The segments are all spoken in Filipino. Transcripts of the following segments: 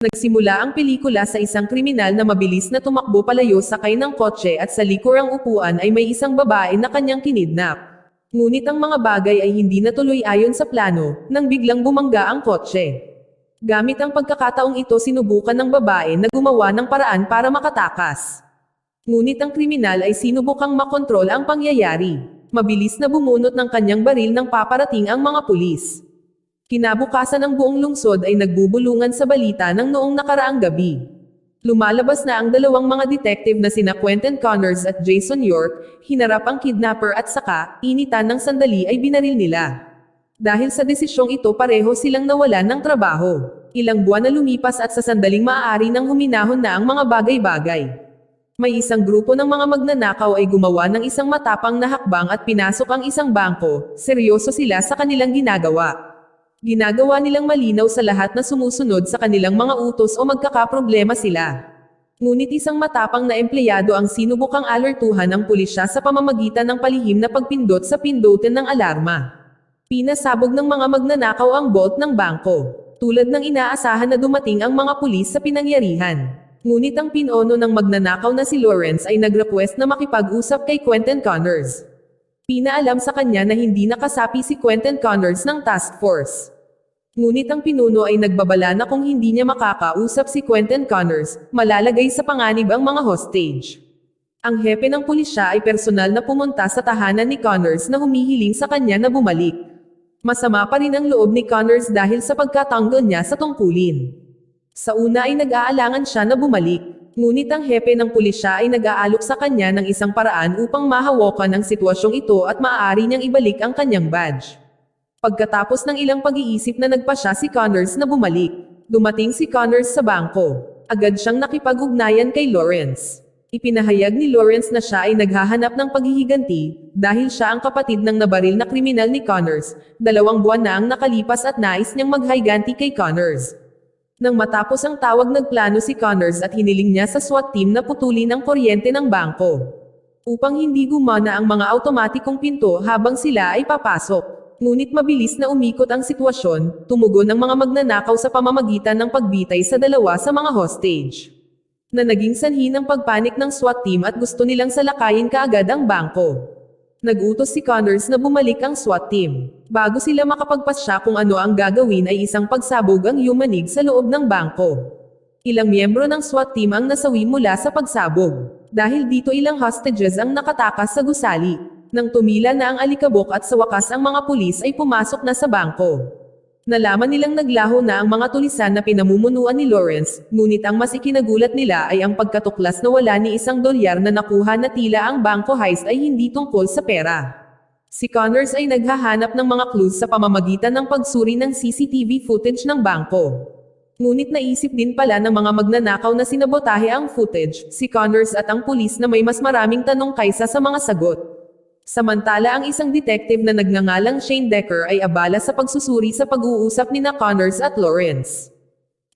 Nagsimula ang pelikula sa isang kriminal na mabilis na tumakbo palayo sakay ng kotse at sa likurang upuan ay may isang babae na kanyang kinidnap. Ngunit ang mga bagay ay hindi natuloy ayon sa plano, nang biglang bumangga ang kotse. Gamit ang pagkakataong ito sinubukan ng babae na gumawa ng paraan para makatakas. Ngunit ang kriminal ay sinubukang makontrol ang pangyayari. Mabilis na bumunot ng kanyang baril nang paparating ang mga pulis. Kinabukasan ang buong lungsod ay nagbubulungan sa balita ng noong nakaraang gabi. Lumalabas na ang dalawang mga detective na sina Quentin Connors at Jason York, hinarap ang kidnapper at saka, initan ng sandali ay binaril nila. Dahil sa desisyong ito pareho silang nawalan ng trabaho. Ilang buwan na lumipas at sa sandaling maaari nang huminahon na ang mga bagay-bagay. May isang grupo ng mga magnanakaw ay gumawa ng isang matapang na hakbang at pinasok ang isang bangko, seryoso sila sa kanilang ginagawa. Ginagawa nilang malinaw sa lahat na sumusunod sa kanilang mga utos o magkakaproblema sila. Ngunit isang matapang na empleyado ang sinubukang alertuhan ng pulisya sa pamamagitan ng palihim na pagpindot sa pindutin ng alarma. Pinasabog ng mga magnanakaw ang bolt ng bangko. Tulad ng inaasahan na dumating ang mga pulis sa pinangyarihan. Ngunit ang pinono ng magnanakaw na si Lawrence ay nag-request na makipag-usap kay Quentin Connors. Pinaalam sa kanya na hindi nakasapi si Quentin Connors ng task force. Ngunit ang pinuno ay nagbabala na kung hindi niya makakausap si Quentin Connors, malalagay sa panganib ang mga hostage. Ang hepe ng pulisya ay personal na pumunta sa tahanan ni Connors na humihiling sa kanya na bumalik. Masama pa rin ang loob ni Connors dahil sa pagkatanggol niya sa tungkulin. Sa una ay nag-aalangan siya na bumalik. Ngunit ang hepe ng pulisya ay nag-aalok sa kanya ng isang paraan upang mahawakan ang sitwasyong ito at maaari niyang ibalik ang kanyang badge. Pagkatapos ng ilang pag-iisip na nagpasya si Connors na bumalik, dumating si Connors sa bangko. Agad siyang nakipag-ugnayan kay Lawrence. Ipinahayag ni Lawrence na siya ay naghahanap ng paghihiganti, dahil siya ang kapatid ng nabaril na kriminal ni Connors, 2 buwan na ang nakalipas at nais niyang maghiganti kay Connors. Nang matapos ang tawag nagplano si Connors at hiniling niya sa SWAT team na putulin ang kuryente ng bangko. Upang hindi gumana ang mga automatikong pinto habang sila ay papasok. Ngunit mabilis na umikot ang sitwasyon, tumugon ang mga magnanakaw sa pamamagitan ng pagbitay sa 2 sa mga hostage. Na naging sanhi ng pagpanik ng SWAT team at gusto nilang salakayin kaagad ang bangko. Nag-utos si Connors na bumalik ang SWAT team. Bago sila makapagpasya kung ano ang gagawin ay isang pagsabog ang yumanig sa loob ng bangko. Ilang miyembro ng SWAT team ang nasawi mula sa pagsabog. Dahil dito ilang hostages ang nakatakas sa gusali. Nang tumila na ang alikabok at sa wakas ang mga pulis ay pumasok na sa bangko. Nalaman nilang naglaho na ang mga tulisan na pinamumunuan ni Lawrence, ngunit ang mas ikinagulat nila ay ang pagkatuklas na wala ni $1 na nakuha na tila ang bangko heist ay hindi tungkol sa pera. Si Connors ay naghahanap ng mga clues sa pamamagitan ng pagsuri ng CCTV footage ng bangko. Ngunit naisip din pala ng mga magnanakaw na sinabotahe ang footage, si Connors at ang pulis na may mas maraming tanong kaysa sa mga sagot. Samantala ang isang detective na nagngangalang Shane Decker ay abala sa pagsusuri sa pag-uusap nina Connors at Lawrence.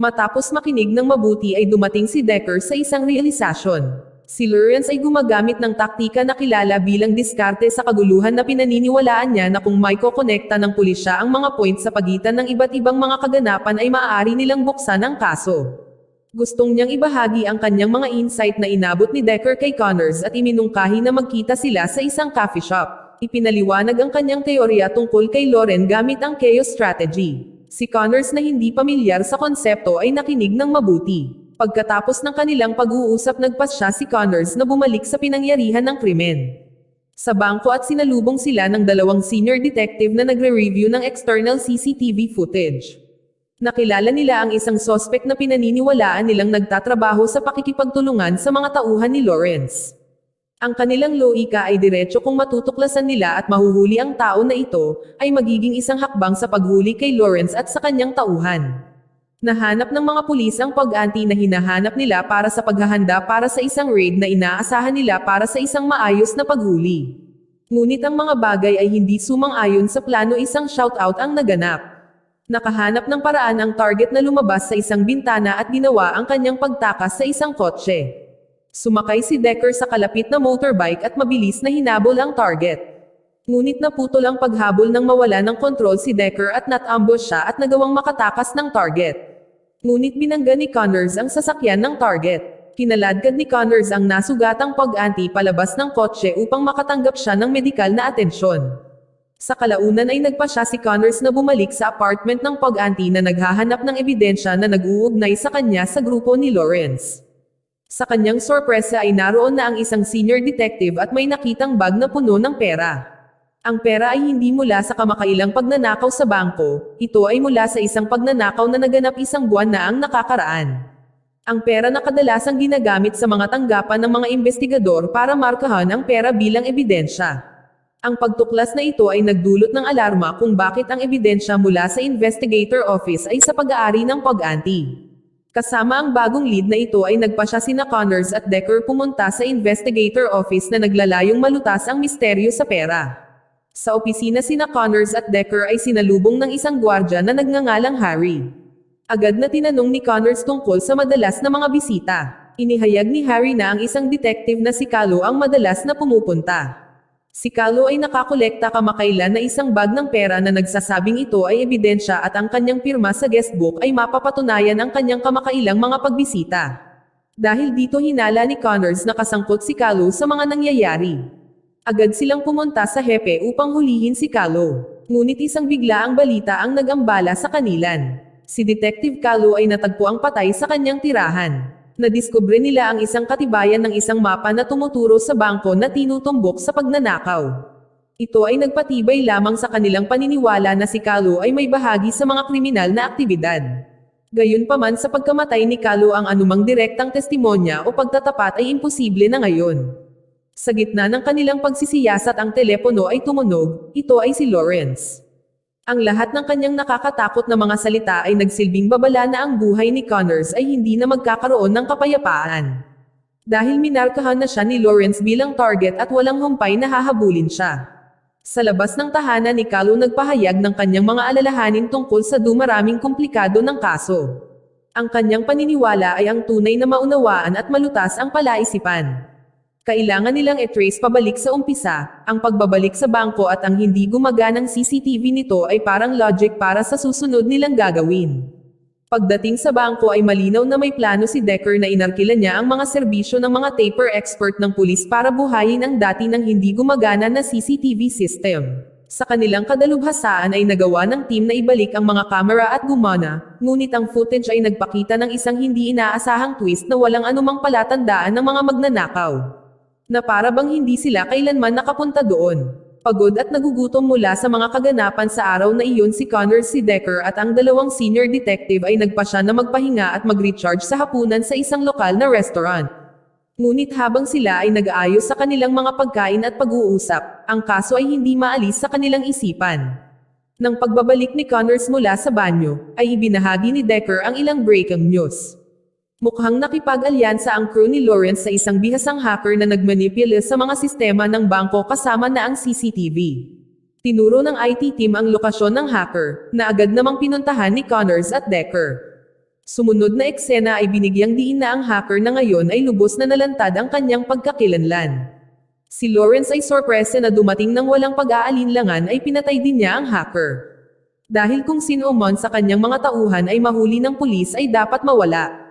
Matapos makinig ng mabuti ay dumating si Decker sa isang realisasyon. Si Lawrence ay gumagamit ng taktika na kilala bilang diskarte sa kaguluhan na pinaniniwalaan niya na kung may kokonekta ng pulisya ang mga point sa pagitan ng iba't ibang mga kaganapan ay maaari nilang buksan ang kaso. Gustong niyang ibahagi ang kanyang mga insight na inabot ni Decker kay Connors at iminungkahi na magkita sila sa isang coffee shop. Ipinaliwanag ang kanyang teorya tungkol kay Lauren gamit ang chaos strategy. Si Connors na hindi pamilyar sa konsepto ay nakinig ng mabuti. Pagkatapos ng kanilang pag-uusap nagpasya si Connors na bumalik sa pinangyarihan ng krimen. Sa bangko at sinalubong sila ng 2 senior detective na nagre-review ng external CCTV footage. Nakilala nila ang isang sospek na pinaniniwalaan nilang nagtatrabaho sa pakikipagtulungan sa mga tauhan ni Lawrence. Ang kanilang loika ay diretso kung matutuklasan nila at mahuhuli ang tao na ito, ay magiging isang hakbang sa paghuli kay Lawrence at sa kanyang tauhan. Nahanap ng mga pulis ang pag-anti na hinahanap nila para sa paghahanda para sa isang raid na inaasahan nila para sa isang maayos na paghuli. Ngunit ang mga bagay ay hindi sumang-ayon sa plano, isang shoutout ang naganap. Nakahanap ng paraan ang target na lumabas sa isang bintana at ginawa ang kanyang pagtakas sa isang kotse. Sumakay si Decker sa kalapit na motorbike at mabilis na hinabol ang target. Ngunit naputol ang paghabol nang mawala ng kontrol si Decker at nat-ambush siya at nagawang makatakas ng target. Ngunit binangga ni Connors ang sasakyan ng target. Kinaladkad ni Connors ang nasugatang pag-anti palabas ng kotse upang makatanggap siya ng medikal na atensyon. Sa kalaunan ay nagpasya si Connors na bumalik sa apartment ng pag-anti na naghahanap ng ebidensya na nag-uugnay sa kanya sa grupo ni Lawrence. Sa kanyang sorpresa ay naroon na ang isang senior detective at may nakitang bag na puno ng pera. Ang pera ay hindi mula sa kamakailang pagnanakaw sa bangko, ito ay mula sa isang pagnanakaw na naganap isang buwan na ang nakakaraan. Ang pera na kadalasang ginagamit sa mga tanggapan ng mga investigador para markahan ang pera bilang ebidensya. Ang pagtuklas na ito ay nagdulot ng alarma kung bakit ang ebidensya mula sa investigator office ay sa pag-aari ng pag-anti. Kasama ang bagong lead na ito ay nagpasya sina Connors at Decker pumunta sa investigator office na naglalayong malutas ang misteryo sa pera. Sa opisina sina Connors at Decker ay sinalubong ng isang gwardiya na nagngangalang Harry. Agad na tinanong ni Connors tungkol sa madalas na mga bisita. Inihayag ni Harry na ang isang detective na si Calo ang madalas na pumupunta. Si Calo ay nakakolekta kamakailan na isang bag ng pera na nagsasabing ito ay ebidensya at ang kanyang pirma sa guestbook ay mapapatunayan ang kanyang kamakailang mga pagbisita. Dahil dito hinala ni Connors na kasangkot si Calo sa mga nangyayari. Agad silang pumunta sa hepe upang hulihin si Calo. Ngunit isang bigla ang balita ang nag-ambala sa kanilan. Si Detective Calo ay natagpo ang patay sa kanyang tirahan. Nadiskubre nila ang isang katibayan ng isang mapa na tumuturo sa bangko na tinutumbok sa pagnanakaw. Ito ay nagpatibay lamang sa kanilang paniniwala na si Calo ay may bahagi sa mga kriminal na aktibidad. Gayunpaman sa pagkamatay ni Calo ang anumang direktang testimonya o pagtatapat ay imposible na ngayon. Sa gitna ng kanilang pagsisiyasat ang telepono ay tumunog, ito ay si Lawrence. Ang lahat ng kanyang nakakatakot na mga salita ay nagsilbing babala na ang buhay ni Connors ay hindi na magkakaroon ng kapayapaan. Dahil minarkahan na siya ni Lawrence bilang target at walang humpay na hahabulin siya. Sa labas ng tahanan ni Calo nagpahayag ng kanyang mga alalahanin tungkol sa dumaraming komplikado ng kaso. Ang kanyang paniniwala ay ang tunay na maunawaan at malutas ang palaisipan. Kailangan nilang i-trace pabalik sa umpisa, ang pagbabalik sa bangko at ang hindi gumaganang CCTV nito ay parang logic para sa susunod nilang gagawin. Pagdating sa bangko ay malinaw na may plano si Decker na inarkila niya ang mga serbisyo ng mga taper expert ng pulis para buhayin ang dati ng hindi gumagana na CCTV system. Sa kanilang kadalubhasaan ay nagawa ng team na ibalik ang mga kamera at gumana, ngunit ang footage ay nagpakita ng isang hindi inaasahang twist na walang anumang palatandaan ng mga magnanakaw. Na para bang hindi sila kailanman nakapunta doon. Pagod at nagugutom mula sa mga kaganapan sa araw na iyon si Connors, si Decker at ang dalawang senior detective ay nagpasya na magpahinga at mag-recharge sa hapunan sa isang lokal na restaurant. Ngunit habang sila ay nag-aayos sa kanilang mga pagkain at pag-uusap, ang kaso ay hindi maalis sa kanilang isipan. Nang pagbabalik ni Connors mula sa banyo, ay ibinahagi ni Decker ang ilang breaking news. Mukhang nakipag-alyansa ang crew ni Lawrence sa isang bihasang hacker na nagmanipula sa mga sistema ng bangko kasama na ang CCTV. Tinuro ng IT team ang lokasyon ng hacker, na agad namang pinuntahan ni Connors at Decker. Sumunod na eksena ay binigyang diin na ang hacker na ngayon ay lubos na nalantad ang kanyang pagkakilanlan. Si Lawrence ay sorpresa na dumating ng walang pag-aalinlangan ay pinatay din niya ang hacker. Dahil kung sino man sa kanyang mga tauhan ay mahuli ng pulis ay dapat mawala.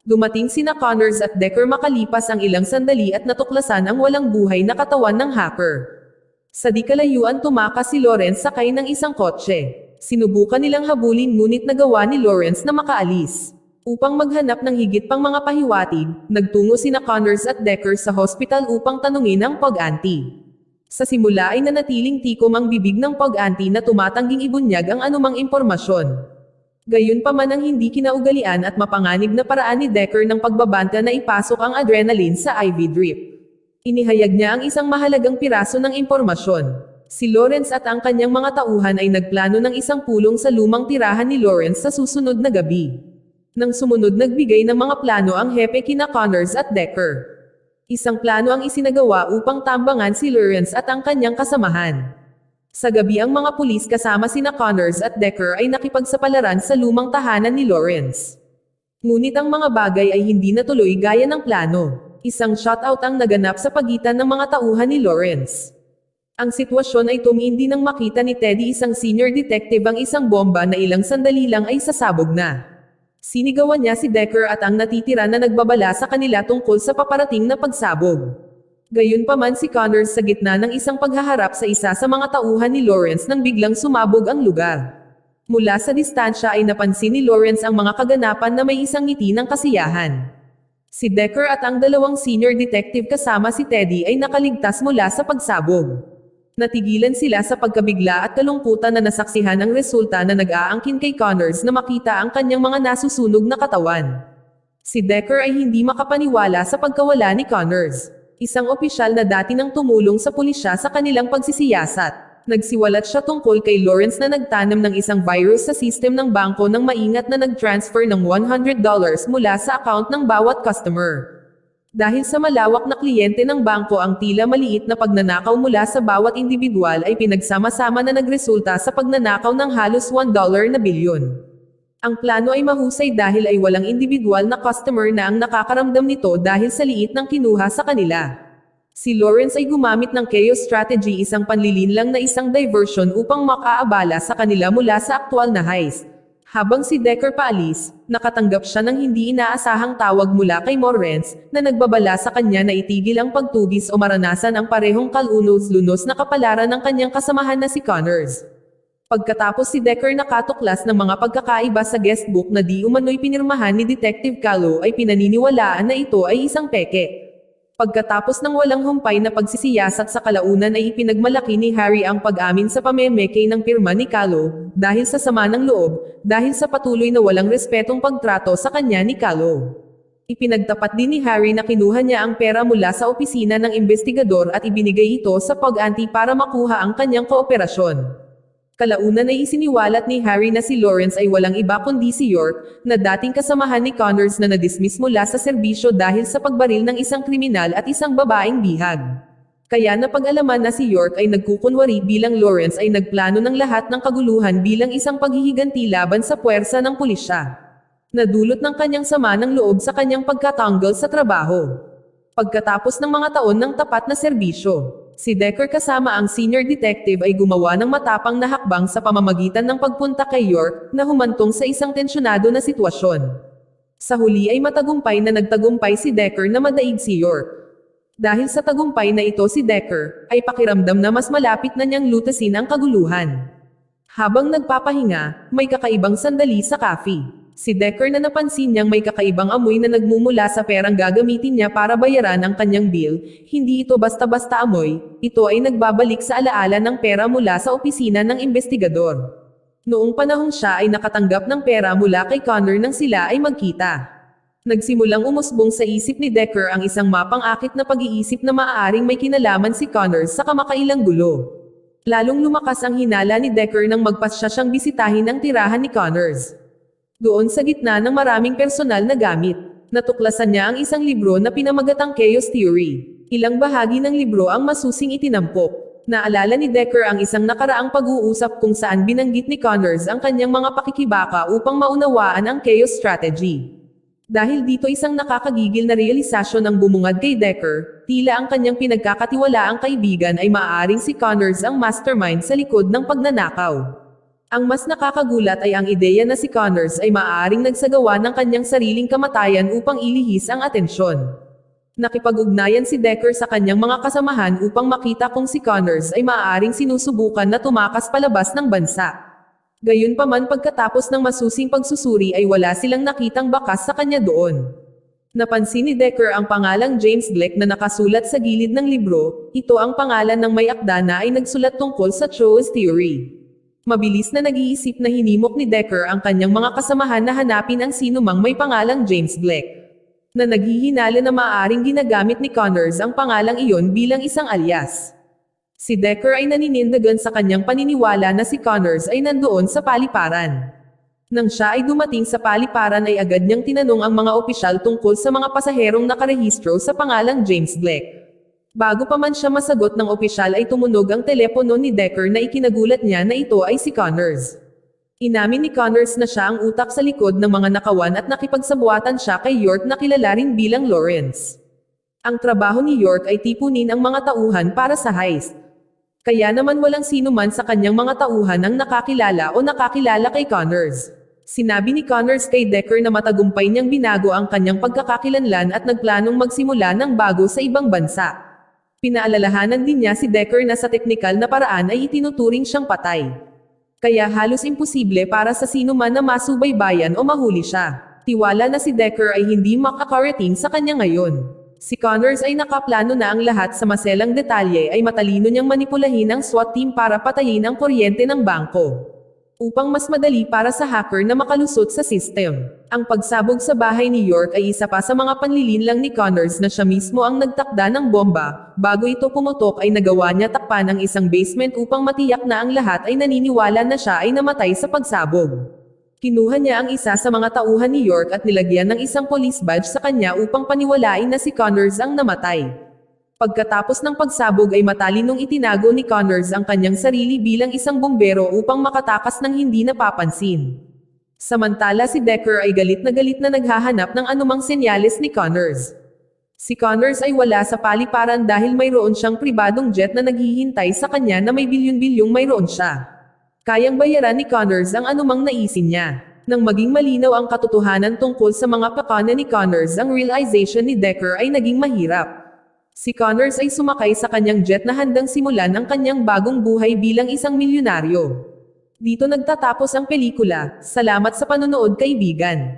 Dumating sina Connors at Decker makalipas ang ilang sandali at natuklasan ang walang buhay na katawan ng hacker. Sa di kalayuan tumakas si Lawrence sakay ng isang kotse. Sinubukan nilang habulin ngunit nagawa ni Lawrence na makaalis. Upang maghanap ng higit pang mga pahiwatig, nagtungo sina Connors at Decker sa hospital upang tanungin ang pag-anti. Sa simula ay nanatiling tikom ang bibig ng pag-anti na tumatangging ibunyag ang anumang impormasyon. Gayunpaman ang hindi kinaugalian at mapanganib na paraan ni Decker ng pagbabanta na ipasok ang adrenaline sa IV drip. Inihayag niya ang isang mahalagang piraso ng impormasyon. Si Lawrence at ang kanyang mga tauhan ay nagplano ng isang pulong sa lumang tirahan ni Lawrence sa susunod na gabi. Nang sumunod nagbigay ng mga plano ang hepe kina Connors at Decker. Isang plano ang isinagawa upang tambangan si Lawrence at ang kanyang kasamahan. Sa gabi ang mga pulis kasama sina Connors at Decker ay nakipagsapalaran sa lumang tahanan ni Lawrence. Ngunit ang mga bagay ay hindi natuloy gaya ng plano. Isang shootout ang naganap sa pagitan ng mga tauhan ni Lawrence. Ang sitwasyon ay tumindi nang makita ni Teddy isang senior detective ang isang bomba na ilang sandali lang ay sasabog na. Sinigawan niya si Decker at ang natitira na nagbabala sa kanila tungkol sa paparating na pagsabog. Gayunpaman si Connors sa gitna ng isang paghaharap sa isa sa mga tauhan ni Lawrence nang biglang sumabog ang lugar. Mula sa distansya ay napansin ni Lawrence ang mga kaganapan na may isang ngiti ng kasiyahan. Si Decker at ang dalawang senior detective kasama si Teddy ay nakaligtas mula sa pagsabog. Natigilan sila sa pagkabigla at kalungkutan na nasaksihan ang resulta na nag-aangkin kay Connors na makita ang kanyang mga nasusunog na katawan. Si Decker ay hindi makapaniwala sa pagkawala ni Connors, isang opisyal na dati nang tumulong sa pulisya sa kanilang pagsisiyasat. Nagsiwalat siya tungkol kay Lawrence na nagtanim ng isang virus sa sistem ng bangko nang maingat na nag-transfer ng $100 mula sa account ng bawat customer. Dahil sa malawak na kliyente ng bangko ang tila maliit na pagnanakaw mula sa bawat individual ay pinagsama-sama na nagresulta sa pagnanakaw ng halos $1 na bilyon. Ang plano ay mahusay dahil ay walang individual na customer na ang nakakaramdam nito dahil sa liit ng kinuha sa kanila. Si Lawrence ay gumamit ng chaos strategy, isang panlilinlang na isang diversion upang makaabala sa kanila mula sa aktwal na heist. Habang si Decker paalis, nakatanggap siya ng hindi inaasahang tawag mula kay Lawrence, na nagbabala sa kanya na itigil ang pagtugis o maranasan ang parehong kalunos-lunos na kapalaran ng kanyang kasamahan na si Connors. Pagkatapos si Decker nakatuklas ng mga pagkakaiba sa guestbook na di umano'y pinirmahan ni Detective Callow ay pinaniniwalaan na ito ay isang peke. Pagkatapos ng walang humpay na pagsisiyasat sa kalaunan ay ipinagmalaki ni Harry ang pag-amin sa pamemeke ng pirma ni Callow, dahil sa sama ng loob, dahil sa patuloy na walang respetong pagtrato sa kanya ni Callow. Ipinagtapat din ni Harry na kinuha niya ang pera mula sa opisina ng investigador at ibinigay ito sa pag-anti para makuha ang kanyang kooperasyon. Kalaunan ay isiniwalat ni Harry na si Lawrence ay walang iba kundi si York, na dating kasamahan ni Connors na nadismiss mula sa serbisyo dahil sa pagbaril ng isang kriminal at isang babaeng bihag. Kaya napag-alaman na si York ay nagkukunwari bilang Lawrence ay nagplano ng lahat ng kaguluhan bilang isang paghihiganti laban sa puwersa ng pulisya. Nadulot ng kanyang sama ng loob sa kanyang pagkatanggal sa trabaho. Pagkatapos ng mga taon ng tapat na serbisyo, si Decker kasama ang senior detective ay gumawa ng matapang na hakbang sa pamamagitan ng pagpunta kay York na humantong sa isang tensyonado na sitwasyon. Sa huli ay matagumpay na nagtagumpay si Decker na madaig si York. Dahil sa tagumpay na ito si Decker, ay pakiramdam na mas malapit na niyang lutasin ang kaguluhan. Habang nagpapahinga, may kakaibang sandali sa cafe. Si Decker na napansin niyang may kakaibang amoy na nagmumula sa perang gagamitin niya para bayaran ang kanyang bill. Hindi ito basta-basta amoy, ito ay nagbabalik sa alaala ng pera mula sa opisina ng investigador. Noong panahon siya ay nakatanggap ng pera mula kay Connor nang sila ay magkita. Nagsimulang umusbong sa isip ni Decker ang isang mapang-akit na pag-iisip na maaaring may kinalaman si Connor sa kamakailang gulo. Lalong lumakas ang hinala ni Decker nang magpasya siyang bisitahin ang tirahan ni Connors. Doon sa gitna ng maraming personal na gamit, natuklasan niya ang isang libro na pinamagatang Chaos Theory. Ilang bahagi ng libro ang masusing itinampok. Naalala ni Decker ang isang nakaraang pag-uusap kung saan binanggit ni Connors ang kanyang mga pakikibaka upang maunawaan ang Chaos Strategy. Dahil dito isang nakakagigil na realisasyon ang bumungad kay Decker, tila ang kanyang pinagkakatiwalaang kaibigan ay maaaring si Connors ang mastermind sa likod ng pagnanakaw. Ang mas nakakagulat ay ang ideya na si Connors ay maaaring nagsagawa ng kanyang sariling kamatayan upang ilihis ang atensyon. Nakipag-ugnayan si Decker sa kanyang mga kasamahan upang makita kung si Connors ay maaaring sinusubukan na tumakas palabas ng bansa. Gayunpaman pagkatapos ng masusing pagsusuri ay wala silang nakitang bakas sa kanya doon. Napansin ni Decker ang pangalang James Blake na nakasulat sa gilid ng libro, ito ang pangalan ng may akda na ay nagsulat tungkol sa Chaos Theory. Mabilis na nag-iisip na hinimok ni Decker ang kanyang mga kasamahan na hanapin ang sinumang may pangalang James Blake. Na naghihinala na maaaring ginagamit ni Connors ang pangalang iyon bilang isang alias. Si Decker ay naninindigan sa kanyang paniniwala na si Connors ay nandoon sa paliparan. Nang siya ay dumating sa paliparan ay agad niyang tinanong ang mga opisyal tungkol sa mga pasaherong nakarehistro sa pangalang James Blake. Bago pa man siya masagot ng opisyal ay tumunog ang telepono ni Decker na ikinagulat niya na ito ay si Connors. Inamin ni Connors na siya ang utak sa likod ng mga nakawan at nakipagsabuatan siya kay York na kilala rin bilang Lawrence. Ang trabaho ni York ay tipunin ang mga tauhan para sa heist. Kaya naman walang sino man sa kanyang mga tauhan ang nakakilala o nakakilala kay Connors. Sinabi ni Connors kay Decker na matagumpay niyang binago ang kanyang pagkakakilanlan at nagplanong magsimula ng bago sa ibang bansa. Pinaalalahanan din niya si Decker na sa teknikal na paraan ay itinuturing siyang patay. Kaya halos imposible para sa sino man na masubaybayan o mahuli siya. Tiwala na si Decker ay hindi makakarating sa kanya ngayon. Si Connors ay nakaplano na ang lahat sa maselang detalye ay matalino niyang manipulahin ang SWAT team para patayin ang kuryente ng bangko. Upang mas madali para sa hacker na makalusot sa system. Ang pagsabog sa bahay ni York ay isa pa sa mga panlilinlang ni Connors na siya mismo ang nagtakda ng bomba. Bago ito pumutok ay nagawa niya takpan ang isang basement upang matiyak na ang lahat ay naniniwala na siya ay namatay sa pagsabog. Kinuha niya ang isa sa mga tauhan ni York at nilagyan ng isang police badge sa kanya upang paniwalain na si Connors ang namatay. Pagkatapos ng pagsabog ay matalinong itinago ni Connors ang kanyang sarili bilang isang bumbero upang makatakas ng hindi napapansin. Samantala si Decker ay galit na naghahanap ng anumang senyales ni Connors. Si Connors ay wala sa paliparan dahil mayroon siyang pribadong jet na naghihintay sa kanya na may bilyon-bilyong mayroon siya. Kayang bayaran ni Connors ang anumang naisin niya. Nang maging malinaw ang katotohanan tungkol sa mga pakana ni Connors, ang realization ni Decker ay naging mahirap. Si Connors ay sumakay sa kanyang jet na handang simulan ang kanyang bagong buhay bilang isang milyonaryo. Dito nagtatapos ang pelikula. Salamat sa panonood, kaibigan.